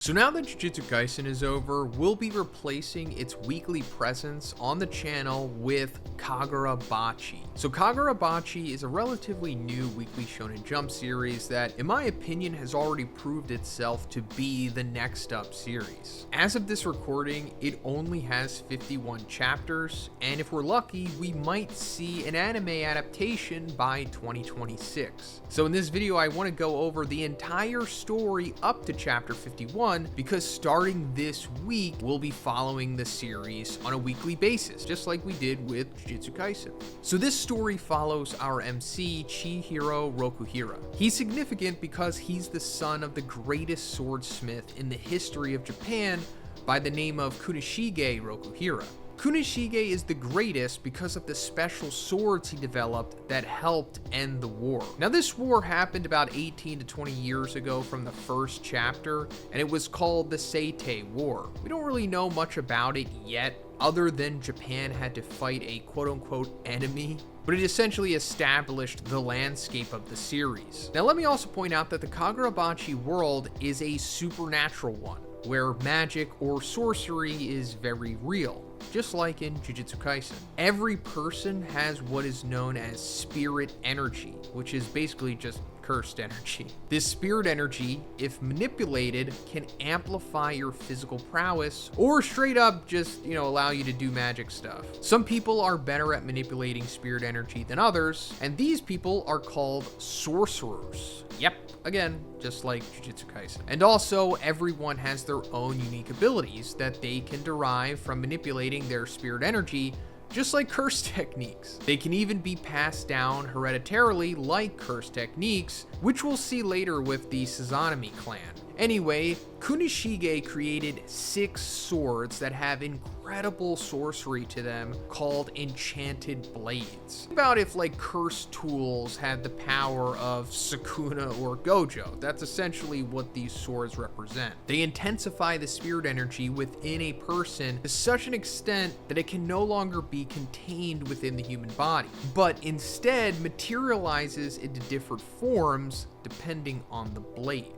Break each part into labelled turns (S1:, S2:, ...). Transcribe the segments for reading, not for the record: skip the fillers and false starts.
S1: So now that Jujutsu Kaisen is over, we'll be replacing its weekly presence on the channel with KAGURABACHI. So KAGURABACHI is a relatively new weekly Shonen Jump series that, in my opinion, has already proved itself to be the next up series. As of this recording, it only has 51 chapters, and if we're lucky, we might see an anime adaptation by 2026. So in this video, I want to go over the entire story up to chapter 51, because starting this week, we'll be following the series on a weekly basis, just like we did with Jujutsu Kaisen. So this story follows our MC, Chihiro Rokuhira. He's significant because he's the son of the greatest swordsmith in the history of Japan by the name of Kunishige Rokuhira. Kunishige is the greatest because of the special swords he developed that helped end the war. Now this war happened about 18 to 20 years ago from the first chapter, and it was called the Seitei War. We don't really know much about it yet, other than Japan had to fight a quote-unquote enemy, but it essentially established the landscape of the series. Now let me also point out that the KAGURABACHI world is a supernatural one, where magic or sorcery is very real, just like in Jujutsu Kaisen. Every person has what is known as spirit energy, which is basically just cursed energy. This spirit energy, if manipulated, can amplify your physical prowess or straight up just, allow you to do magic stuff. Some people are better at manipulating spirit energy than others, and these people are called sorcerers. Yep, again, just like Jujutsu Kaisen. And also, everyone has their own unique abilities that they can derive from manipulating their spirit energy, just like curse techniques. They can even be passed down hereditarily like curse techniques, which we'll see later with the Sazanami clan. Anyway, Kunishige created 6 swords that have incredible sorcery to them called enchanted blades. About if like cursed tools had the power of Sukuna or Gojo. That's essentially what these swords represent. They intensify the spirit energy within a person to such an extent that it can no longer be contained within the human body, but instead materializes into different forms depending on the blade.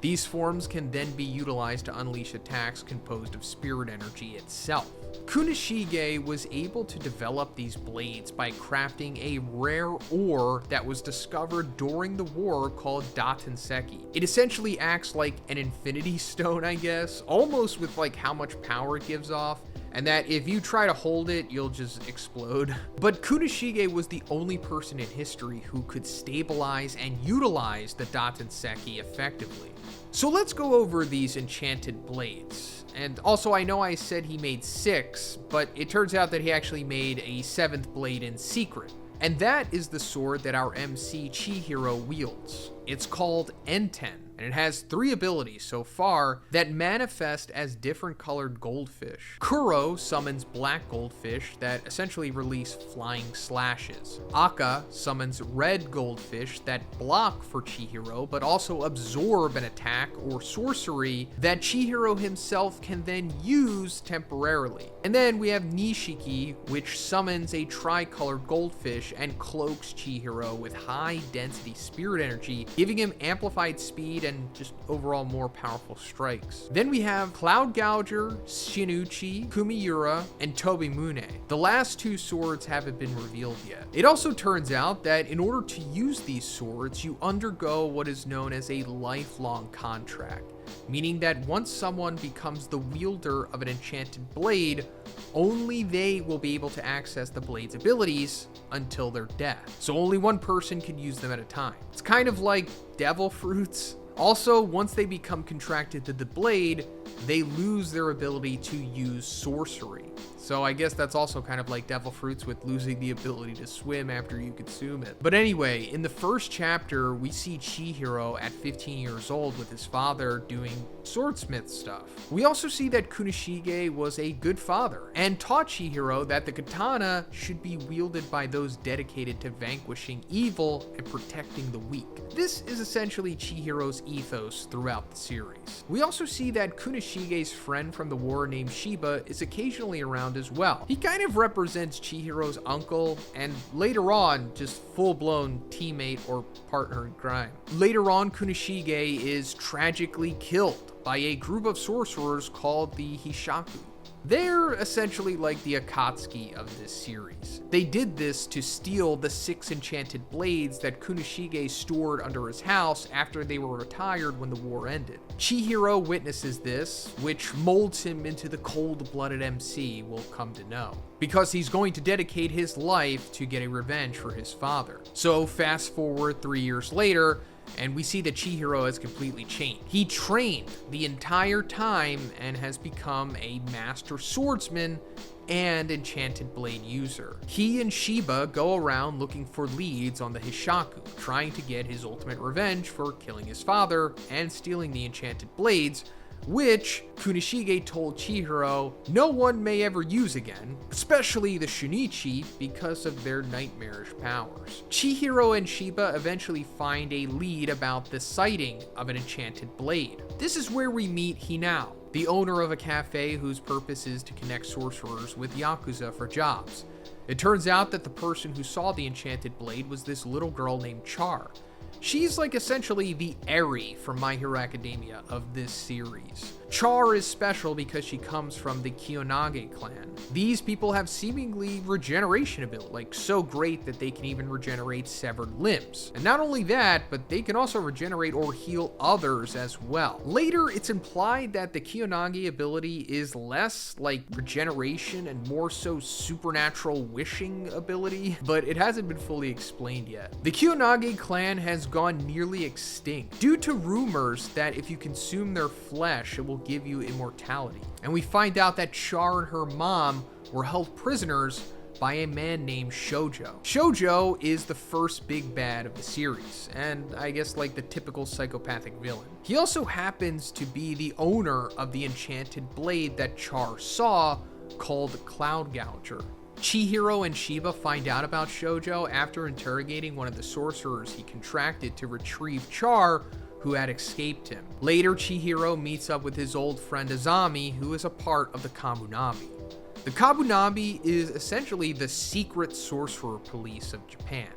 S1: These forms can then be utilized to unleash attacks composed of spirit energy itself. Kunishige was able to develop these blades by crafting a rare ore that was discovered during the war called Datenseki. It essentially acts like an infinity stone, I guess, almost with like how much power it gives off, and that if you try to hold it, you'll just explode. But Kunishige was the only person in history who could stabilize and utilize the Datenseki effectively. So let's go over these enchanted blades. And also, I know I said he made 6, but it turns out that he actually made a 7th blade in secret. And that is the sword that our MC Chihiro wields. It's called Enten, and it has 3 abilities so far that manifest as different colored goldfish. Kuro summons black goldfish that essentially release flying slashes. Akka summons red goldfish that block for Chihiro but also absorb an attack or sorcery that Chihiro himself can then use temporarily. And then we have Nishiki, which summons a tricolored goldfish and cloaks Chihiro with high density spirit energy, giving him amplified speed and just overall more powerful strikes. Then we have Cloud Gouger, Shinuchi, Kumiura, and Tobimune. The last 2 swords haven't been revealed yet. It also turns out that in order to use these swords, you undergo what is known as a lifelong contract, meaning that once someone becomes the wielder of an enchanted blade, only they will be able to access the blade's abilities until their death. So only one person can use them at a time. It's kind of like devil fruits. Also, once they become contracted to the blade, they lose their ability to use sorcery. So I guess that's also kind of like devil fruits with losing the ability to swim after you consume it. But anyway, in the first chapter, we see Chihiro at 15 years old with his father doing swordsmith stuff. We also see that Kunishige was a good father and taught Chihiro that the katana should be wielded by those dedicated to vanquishing evil and protecting the weak. This is essentially Chihiro's ethos throughout the series. We also see that Kunishige's friend from the war named Shiba is occasionally around around as well. He kind of represents Chihiro's uncle, and later on, just full-blown teammate or partner in crime. Later on, Kunishige is tragically killed by a group of sorcerers called the Hishaku. They're essentially like the Akatsuki of this series. They did this to steal the 6 enchanted blades that Kunishige stored under his house after they were retired when the war ended. Chihiro witnesses this, which molds him into the cold-blooded MC we'll come to know, because he's going to dedicate his life to getting revenge for his father. So fast forward 3 years later, and we see that Chihiro has completely changed. He trained the entire time and has become a master swordsman and enchanted blade user. He and Shiba go around looking for leads on the Hishaku, trying to get his ultimate revenge for killing his father and stealing the enchanted blades, which Kunishige told Chihiro no one may ever use again, especially the Shunichi, because of their nightmarish powers. Chihiro and Shiba eventually find a lead about the sighting of an enchanted blade. This is where we meet Hinao, the owner of a cafe whose purpose is to connect sorcerers with Yakuza for jobs. It turns out that the person who saw the enchanted blade was this little girl named Char. She's like essentially the Eri from My Hero Academia of this series. Char is special because she comes from the Kiyonage clan. These people have seemingly regeneration ability, like so great that they can even regenerate severed limbs. And not only that, but they can also regenerate or heal others as well. Later, it's implied that the Kiyonage ability is less like regeneration and more so supernatural wishing ability, but it hasn't been fully explained yet. The Kiyonage clan has gone nearly extinct due to rumors that if you consume their flesh, it will give you immortality. And we find out that Char and her mom were held prisoners by a man named SoJo. SoJo is the first big bad of the series, and I guess like the typical psychopathic villain. He also happens to be the owner of the enchanted blade that Char saw, called Cloud Gouger. Chihiro and Shiba find out about SoJo after interrogating one of the sorcerers he contracted to retrieve Char, who had escaped him. Later, Chihiro meets up with his old friend Azami, who is a part of the Kabunabi. The Kabunabi is essentially the secret sorcerer police of Japan.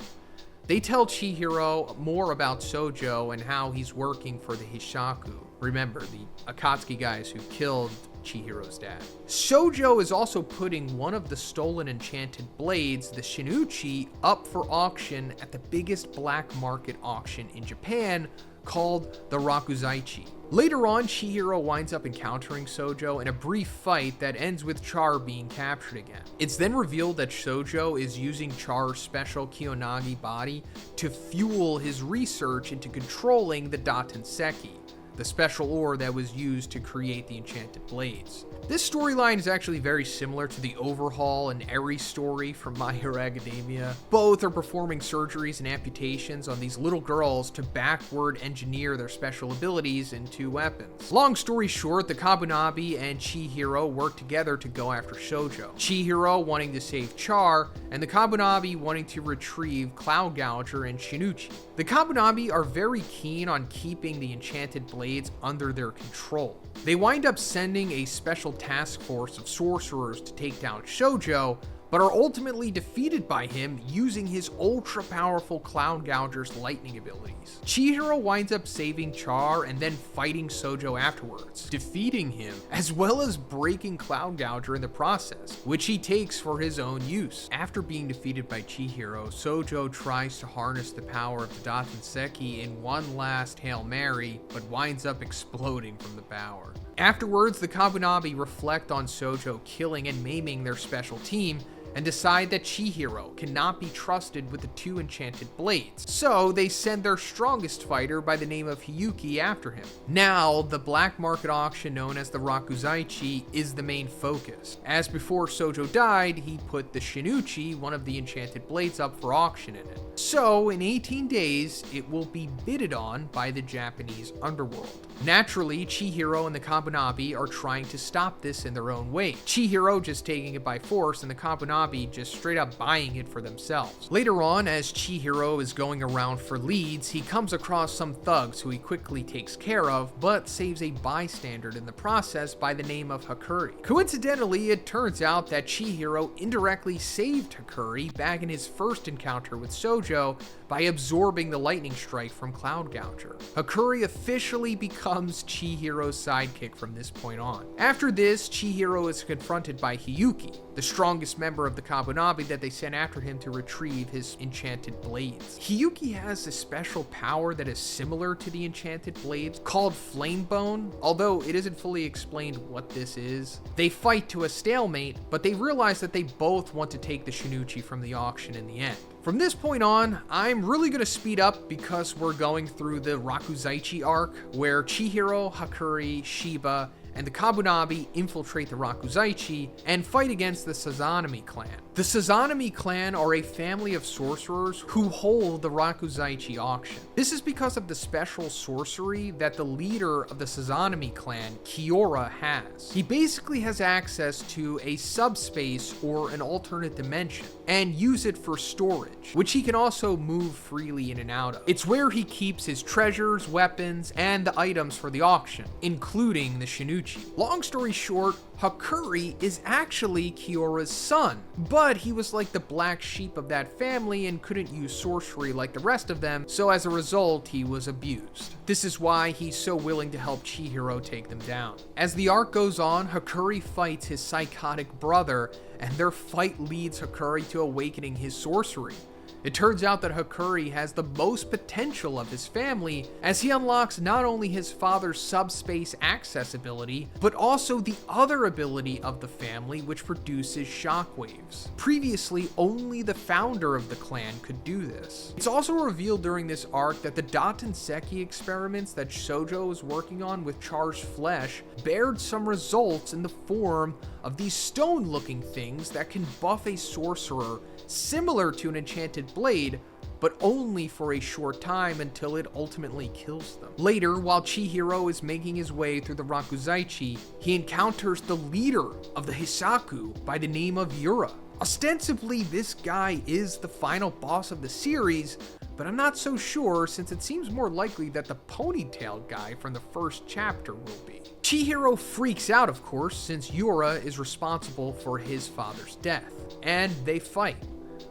S1: They tell Chihiro more about SoJo and how he's working for the Hishaku. Remember, the Akatsuki guys who killed Chihiro's dad. SoJo is also putting one of the stolen enchanted blades, the Shinuchi, up for auction at the biggest black market auction in Japan, called the Rakuichi. Later on, Chihiro winds up encountering SoJo in a brief fight that ends with Char being captured again. It's then revealed that SoJo is using Char's special Kiyonage body to fuel his research into controlling the Datenseki, the special ore that was used to create the enchanted blades. This storyline is actually very similar to the Overhaul and Eri story from My Hero Academia. Both are performing surgeries and amputations on these little girls to backward engineer their special abilities into weapons. Long story short, the Kabunabi and Chihiro work together to go after SoJo. Chihiro wanting to save Char, and the Kabunabi wanting to retrieve Cloud Gouger and Shinuchi. The Kabunabi are very keen on keeping the enchanted blades under their control. They wind up sending a special task force of sorcerers to take down SoJo, but are ultimately defeated by him using his ultra-powerful Cloud Gouger's lightning abilities. Chihiro winds up saving Char and then fighting SoJo afterwards, defeating him, as well as breaking Cloud Gouger in the process, which he takes for his own use. After being defeated by Chihiro, SoJo tries to harness the power of the Datenseki in one last Hail Mary, but winds up exploding from the power. Afterwards, the Kabunabi reflect on SoJo killing and maiming their special team, and decide that Chihiro cannot be trusted with the 2 enchanted blades. So they send their strongest fighter by the name of Hiyuki after him. Now, the black market auction known as the Rakuichi is the main focus. As before SoJo died, he put the Shinuchi, one of the enchanted blades, up for auction in it. So, in 18 days, it will be bidded on by the Japanese underworld. Naturally, Chihiro and the Kabunabi are trying to stop this in their own way. Chihiro just taking it by force, and the Kabunabi Kabunabi just straight up buying it for themselves. Later on, as Chihiro is going around for leads, he comes across some thugs who he quickly takes care of, but saves a bystander in the process by the name of Hakuri. Coincidentally, it turns out that Chihiro indirectly saved Hakuri back in his first encounter with SoJo by absorbing the lightning strike from Cloud Gouger. Hakuri officially becomes Chihiro's sidekick from this point on. After this, Chihiro is confronted by Hiyuki, the strongest member of the Kabunabi that they sent after him to retrieve his enchanted blades. Hiyuki has a special power that is similar to the enchanted blades called Flame Bone, although it isn't fully explained what this is. They fight to a stalemate, but they realize that they both want to take the Shinichi from the auction in the end. From this point on, I'm really going to speed up because we're going through the Rakuichi arc, where Chihiro, Hakuri, Shiba, and the Kabunabi infiltrate the Rakuichi and fight against the Sazanami clan. The Sazanami clan are a family of sorcerers who hold the Rakuichi auction. This is because of the special sorcery that the leader of the Sazanami clan, Kiora, has. He basically has access to a subspace or an alternate dimension and use it for storage, which he can also move freely in and out of. It's where he keeps his treasures, weapons, and the items for the auction, including the Shinichi. Long story short, Hakuri is actually Kiora's son, but he was like the black sheep of that family and couldn't use sorcery like the rest of them, so as a result, he was abused. This is why he's so willing to help Chihiro take them down. As the arc goes on, Hakuri fights his psychotic brother, and their fight leads Hakuri to awakening his sorcery. It turns out that Hakuri has the most potential of his family, as he unlocks not only his father's subspace access ability, but also the other ability of the family, which produces shockwaves. Previously, only the founder of the clan could do this. It's also revealed during this arc that the Dotenseki experiments that SoJo was working on with charged flesh bared some results in the form of these stone-looking things that can buff a sorcerer similar to an enchanted blade, but only for a short time until it ultimately kills them. Later, while Chihiro is making his way through the Rakuichi, he encounters the leader of the Hisaku by the name of Yura. Ostensibly, this guy is the final boss of the series, but I'm not so sure since it seems more likely that the ponytail guy from the first chapter will be. Chihiro freaks out, of course, since Yura is responsible for his father's death, and they fight.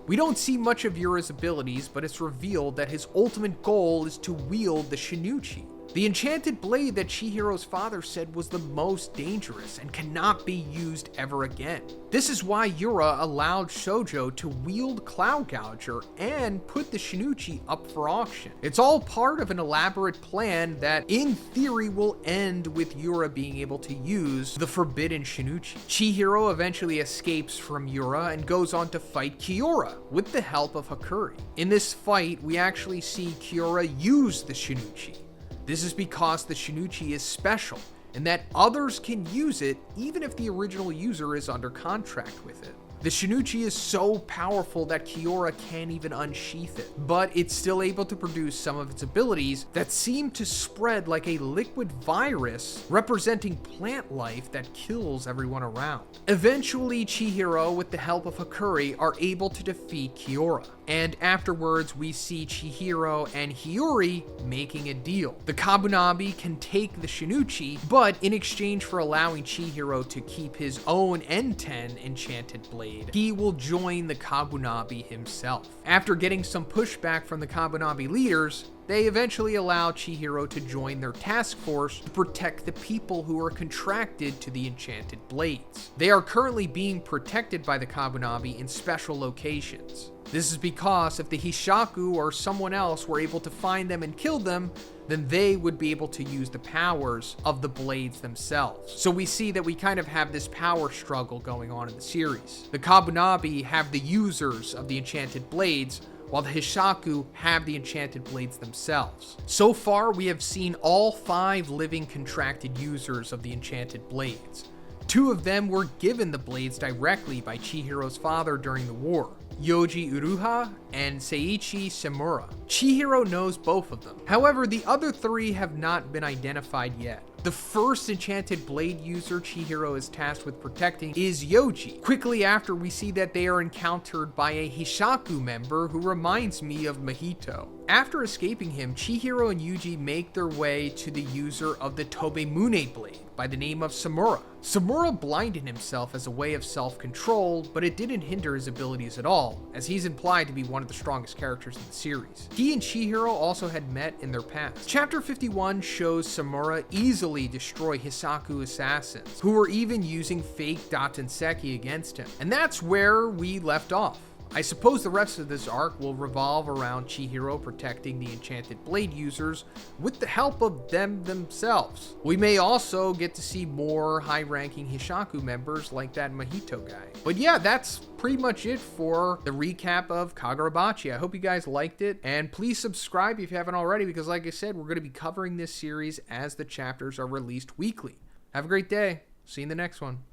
S1: We don't see much of Yura's abilities, but it's revealed that his ultimate goal is to wield the Shinichi, the enchanted blade that Chihiro's father said was the most dangerous and cannot be used ever again. This is why Yura allowed SoJo to wield Cloud Gouger and put the Shinichi up for auction. It's all part of an elaborate plan that, in theory, will end with Yura being able to use the forbidden Shinichi. Chihiro eventually escapes from Yura and goes on to fight Kiora with the help of Hakuri. In this fight, we actually see Kiora use the Shinichi. This is because the Shinichi is special, and that others can use it even if the original user is under contract with it. The Shinichi is so powerful that Kiora can't even unsheath it, but it's still able to produce some of its abilities that seem to spread like a liquid virus representing plant life that kills everyone around. Eventually, Chihiro, with the help of Hakuri, are able to defeat Kiora, and afterwards we see Chihiro and Hiyuri making a deal. The Kabunabi can take the Shinichi, but in exchange for allowing Chihiro to keep his own N10 enchanted blade, he will join the Kabunabi himself. After getting some pushback from the Kabunabi leaders, they eventually allow Chihiro to join their task force to protect the people who are contracted to the enchanted blades. They are currently being protected by the Kabunabi in special locations. This is because if the Hishaku or someone else were able to find them and kill them, then they would be able to use the powers of the blades themselves. So we see that we kind of have this power struggle going on in the series. The Kabunabi have the users of the enchanted blades, while the Hishaku have the enchanted blades themselves. So far, we have seen all 5 living contracted users of the enchanted blades. 2 of them were given the blades directly by Chihiro's father during the war, Yoji Uruha and Seiichi Samura. Chihiro knows both of them. However, the other 3 have not been identified yet. The first enchanted blade user Chihiro is tasked with protecting is Yoji. Quickly after, we see that they are encountered by a Hishaku member who reminds me of Mahito. After escaping him, Chihiro and Yuji make their way to the user of the Tobemune blade by the name of Samura. Samura blinded himself as a way of self-control, but it didn't hinder his abilities at all, as he's implied to be one of the strongest characters in the series. He and Chihiro also had met in their past. Chapter 51 shows Samura easily destroy Hisaku assassins, who were even using fake Datenseki against him. And that's where we left off. I suppose the rest of this arc will revolve around Chihiro protecting the enchanted blade users with the help of them themselves. We may also get to see more high-ranking Hishaku members like that Mahito guy. But yeah, that's pretty much it for the recap of Kagurabachi. I hope you guys liked it, and please subscribe if you haven't already, because like I said, we're going to be covering this series as the chapters are released weekly. Have a great day. See you in the next one.